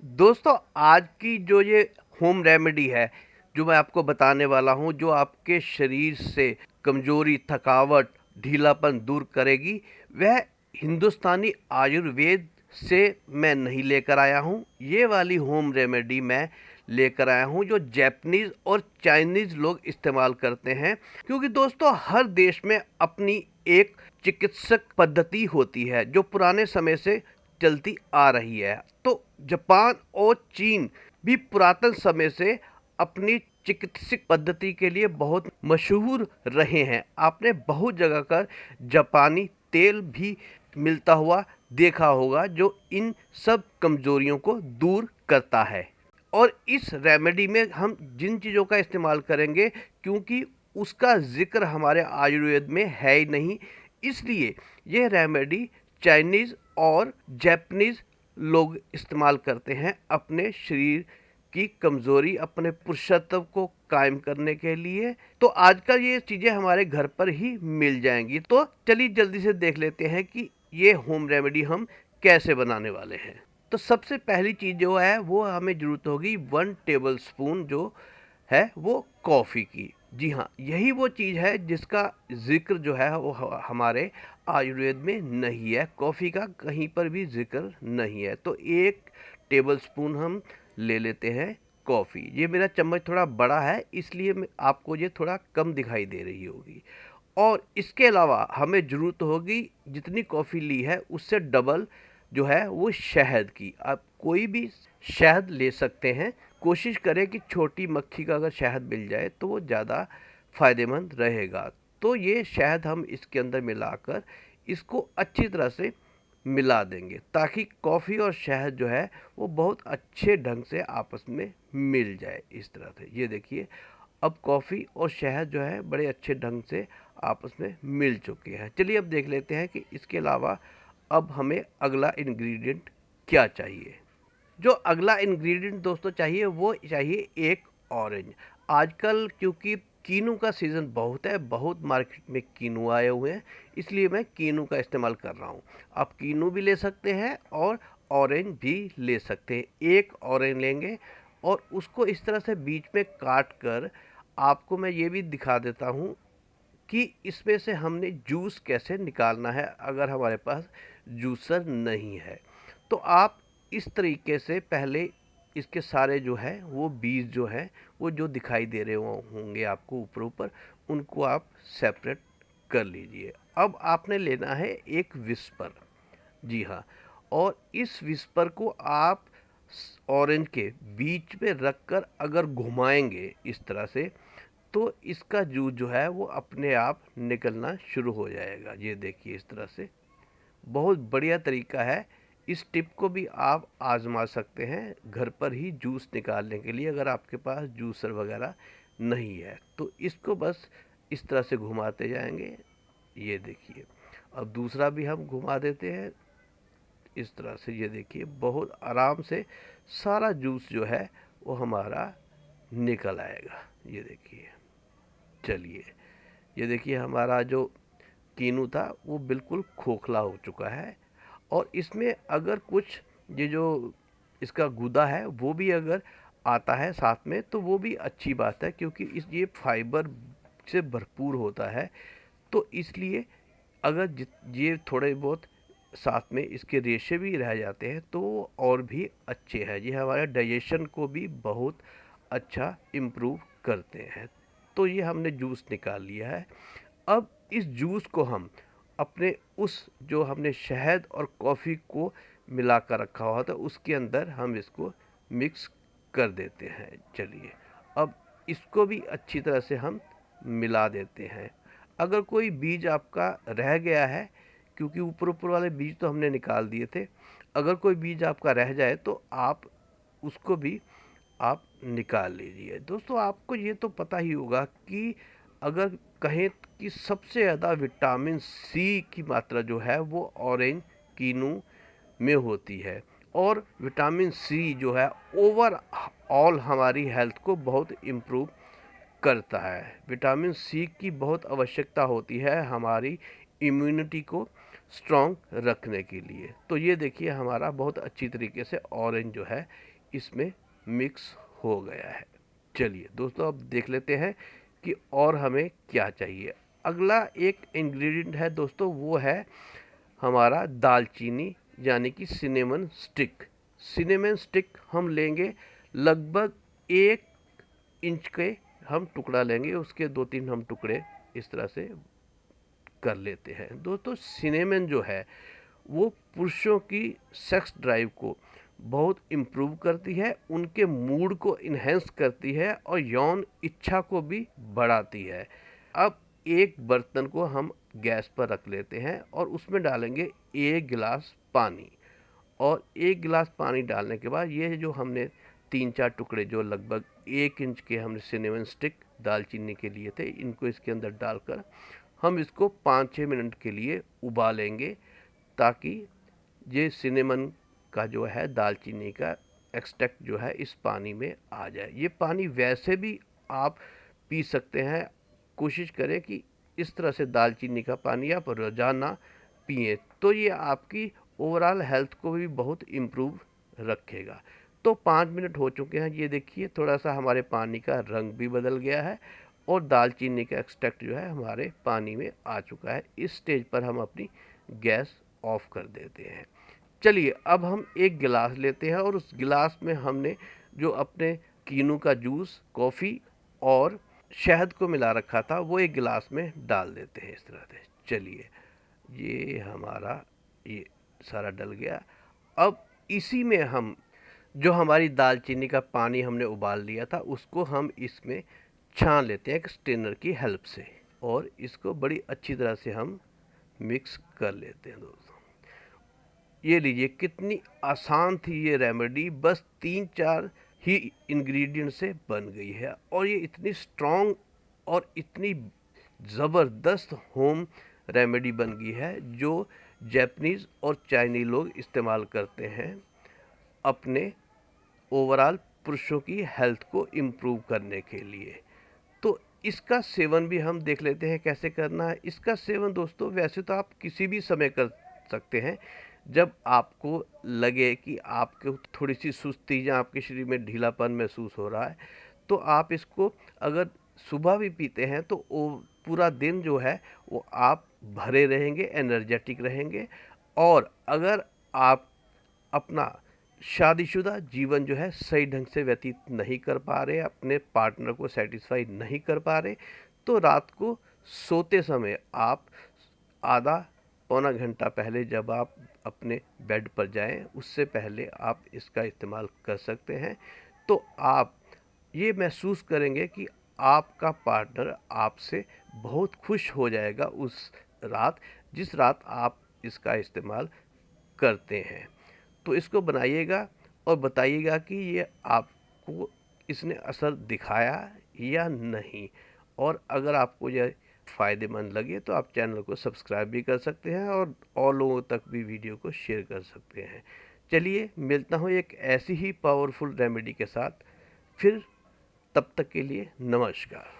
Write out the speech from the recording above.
दोस्तों, आज की जो ये होम रेमेडी है, जो मैं आपको बताने वाला हूँ, जो आपके शरीर से कमजोरी, थकावट, ढीलापन दूर करेगी, वह हिंदुस्तानी आयुर्वेद से मैं नहीं लेकर आया हूँ। ये वाली होम रेमेडी मैं लेकर आया हूँ जो जापानीज और चाइनीज लोग इस्तेमाल करते हैं। क्योंकि दोस्तों, हर देश में अपनी एक चिकित्सक पद्धति होती है जो पुराने समय से चलती आ रही है। तो जापान और चीन भी पुरातन समय से अपनी चिकित्सक पद्धति के लिए बहुत मशहूर रहे हैं। आपने बहुत जगह का जापानी तेल भी मिलता हुआ देखा होगा जो इन सब कमजोरियों को दूर करता है। और इस रेमेडी में हम जिन चीज़ों का इस्तेमाल करेंगे, क्योंकि उसका जिक्र हमारे आयुर्वेद में है ही नहीं, इसलिए यह रेमेडी चाइनीज़ और जापानीज़ लोग इस्तेमाल करते हैं अपने शरीर की कमज़ोरी, अपने पुरुषत्व को कायम करने के लिए। तो आजकल ये चीज़ें हमारे घर पर ही मिल जाएंगी। तो चलिए जल्दी से देख लेते हैं कि ये होम रेमेडी हम कैसे बनाने वाले हैं। तो सबसे पहली चीज़ जो है वो हमें ज़रूरत होगी 1 टेबल स्पून जो है वो कॉफ़ी की। जी हाँ, यही वो चीज़ है जिसका ज़िक्र जो है वो हमारे आयुर्वेद में नहीं है। कॉफ़ी का कहीं पर भी ज़िक्र नहीं है। तो 1 टेबल स्पून हम ले लेते हैं कॉफ़ी। ये मेरा चम्मच थोड़ा बड़ा है, इसलिए आपको ये थोड़ा कम दिखाई दे रही होगी। और इसके अलावा हमें ज़रूरत होगी, जितनी कॉफ़ी ली है उससे डबल जो है वो शहद की। आप कोई भी शहद ले सकते हैं। कोशिश करें कि छोटी मक्खी का अगर शहद मिल जाए तो वो ज़्यादा फ़ायदेमंद रहेगा। तो ये शहद हम इसके अंदर मिलाकर इसको अच्छी तरह से मिला देंगे, ताकि कॉफ़ी और शहद जो है वो बहुत अच्छे ढंग से आपस में मिल जाए। इस तरह से ये देखिए, अब कॉफ़ी और शहद जो है बड़े अच्छे ढंग से आपस में मिल चुके हैं। चलिए अब देख लेते हैं कि इसके अलावा अब हमें अगला इंग्रेडिएंट क्या चाहिए। जो अगला इंग्रेडिएंट दोस्तों चाहिए वो चाहिए एक ऑरेंज। आजकल क्योंकि कीनू का सीज़न बहुत है, बहुत मार्केट में कीनू आए हुए हैं, इसलिए मैं कीनू का इस्तेमाल कर रहा हूँ। आप कीनू भी ले सकते हैं और ऑरेंज भी ले सकते हैं। एक ऑरेंज लेंगे और उसको इस तरह से बीच में काट कर आपको मैं ये भी दिखा देता हूँ कि इसमें से हमने जूस कैसे निकालना है अगर हमारे पास जूसर नहीं है। तो आप इस तरीके से पहले इसके सारे जो है वो बीज जो है वो जो दिखाई दे रहे होंगे आपको ऊपर ऊपर, उनको आप सेपरेट कर लीजिए। अब आपने लेना है एक विस्पर। जी हाँ, और इस विस्पर को आप ऑरेंज के बीच में रखकर अगर घुमाएंगे इस तरह से, तो इसका जूस जो है वो अपने आप निकलना शुरू हो जाएगा। ये देखिए इस तरह से, बहुत बढ़िया तरीका है। इस टिप को भी आप आजमा सकते हैं घर पर ही जूस निकालने के लिए, अगर आपके पास जूसर वगैरह नहीं है। तो इसको बस इस तरह से घुमाते जाएंगे। ये देखिए, अब दूसरा भी हम घुमा देते हैं इस तरह से। ये देखिए, बहुत आराम से सारा जूस जो है वो हमारा निकल आएगा। ये देखिए, चलिए, ये देखिए हमारा जो कीनू था वो बिल्कुल खोखला हो चुका है। और इसमें अगर कुछ ये जो इसका गूदा है वो भी अगर आता है साथ में तो वो भी अच्छी बात है, क्योंकि इस ये फाइबर से भरपूर होता है। तो इसलिए अगर ये थोड़े बहुत साथ में इसके रेशे भी रह जाते हैं तो वो और भी अच्छे हैं। ये हमारे डाइजेशन को भी बहुत अच्छा इम्प्रूव करते हैं। तो ये हमने जूस निकाल लिया है। अब इस जूस को हम अपने उस जो हमने शहद और कॉफ़ी को मिला कर रखा हुआ था उसके अंदर हम इसको मिक्स कर देते हैं। चलिए, अब इसको भी अच्छी तरह से हम मिला देते हैं। अगर कोई बीज आपका रह गया है, क्योंकि ऊपर ऊपर वाले बीज तो हमने निकाल दिए थे, अगर कोई बीज आपका रह जाए तो आप उसको भी आप निकाल लीजिए। दोस्तों, आपको ये तो पता ही होगा कि अगर कहें कि सबसे ज़्यादा विटामिन सी की मात्रा जो है वो ऑरेंज कीनू में होती है। और विटामिन सी जो है ओवरऑल हमारी हेल्थ को बहुत इम्प्रूव करता है। विटामिन सी की बहुत आवश्यकता होती है हमारी इम्यूनिटी को स्ट्रॉन्ग रखने के लिए। तो ये देखिए, हमारा बहुत अच्छी तरीके से ऑरेंज जो है इसमें मिक्स हो गया है। चलिए दोस्तों, अब देख लेते हैं कि और हमें क्या चाहिए। अगला एक इंग्रेडिएंट है दोस्तों, वो है हमारा दालचीनी यानी कि सिनेमन स्टिक। सिनेमन स्टिक हम लेंगे लगभग 1 इंच के हम टुकड़ा लेंगे, उसके 2-3 हम टुकड़े इस तरह से कर लेते हैं। दोस्तों सिनेमन जो है वो पुरुषों की सेक्स ड्राइव को बहुत इम्प्रूव करती है, उनके मूड को इन्हेंस करती है और यौन इच्छा को भी बढ़ाती है। अब एक बर्तन को हम गैस पर रख लेते हैं और उसमें डालेंगे 1 गिलास पानी। और 1 गिलास पानी डालने के बाद ये जो हमने 3-4 टुकड़े जो लगभग 1 इंच के हमने सिनेमन स्टिक दालचीनी के लिए थे, इनको इसके अंदर डालकर हम इसको 5-6 मिनट के लिए उबालेंगे, ताकि ये सिनेमन का जो है दालचीनी का एक्सट्रैक्ट जो है इस पानी में आ जाए। ये पानी वैसे भी आप पी सकते हैं, कोशिश करें कि इस तरह से दालचीनी का पानी आप रोज़ाना पिएं, तो ये आपकी ओवरऑल हेल्थ को भी बहुत इम्प्रूव रखेगा। तो 5 मिनट हो चुके हैं, ये देखिए थोड़ा सा हमारे पानी का रंग भी बदल गया है और दालचीनी का एक्सट्रैक्ट जो है हमारे पानी में आ चुका है। इस स्टेज पर हम अपनी गैस ऑफ कर देते हैं। चलिए अब हम एक गिलास लेते हैं और उस गिलास में हमने जो अपने कीनू का जूस, कॉफ़ी और शहद को मिला रखा था वो एक गिलास में डाल देते हैं इस तरह से। चलिए ये हमारा ये सारा डल गया। अब इसी में हम जो हमारी दालचीनी का पानी हमने उबाल लिया था उसको हम इसमें छान लेते हैं एक स्ट्रेनर की हेल्प से, और इसको बड़ी अच्छी तरह से हम मिक्स कर लेते हैं। दोस्तों ये लीजिए कितनी आसान थी ये रेमेडी, बस 3-4 ही इंग्रेडिएंट से बन गई है और ये इतनी स्ट्रॉन्ग और इतनी ज़बरदस्त होम रेमेडी बन गई है जो जापानीज़ और चाइनीज़ लोग इस्तेमाल करते हैं अपने ओवरऑल पुरुषों की हेल्थ को इम्प्रूव करने के लिए। तो इसका सेवन भी हम देख लेते हैं कैसे करना है। इसका सेवन दोस्तों वैसे तो आप किसी भी समय कर सकते हैं, जब आपको लगे कि आपको थोड़ी सी सुस्ती या आपके शरीर में ढीलापन महसूस हो रहा है, तो आप इसको अगर सुबह भी पीते हैं तो वो पूरा दिन जो है वो आप भरे रहेंगे, एनर्जेटिक रहेंगे। और अगर आप अपना शादीशुदा जीवन जो है सही ढंग से व्यतीत नहीं कर पा रहे, अपने पार्टनर को सेटिस्फाई नहीं कर पा रहे, तो रात को सोते समय आप आधा पौना घंटा पहले जब आप अपने बेड पर जाएं, उससे पहले आप इसका इस्तेमाल कर सकते हैं। तो आप ये महसूस करेंगे कि आपका पार्टनर आपसे बहुत खुश हो जाएगा उस रात, जिस रात आप इसका इस्तेमाल करते हैं। तो इसको बनाइएगा और बताइएगा कि ये आपको इसने असर दिखाया या नहीं। और अगर आपको यह फ़ायदेमंद लगे तो आप चैनल को सब्सक्राइब भी कर सकते हैं और लोगों तक भी वीडियो को शेयर कर सकते हैं। चलिए मिलता हूँ एक ऐसी ही पावरफुल रेमेडी के साथ फिर, तब तक के लिए नमस्कार।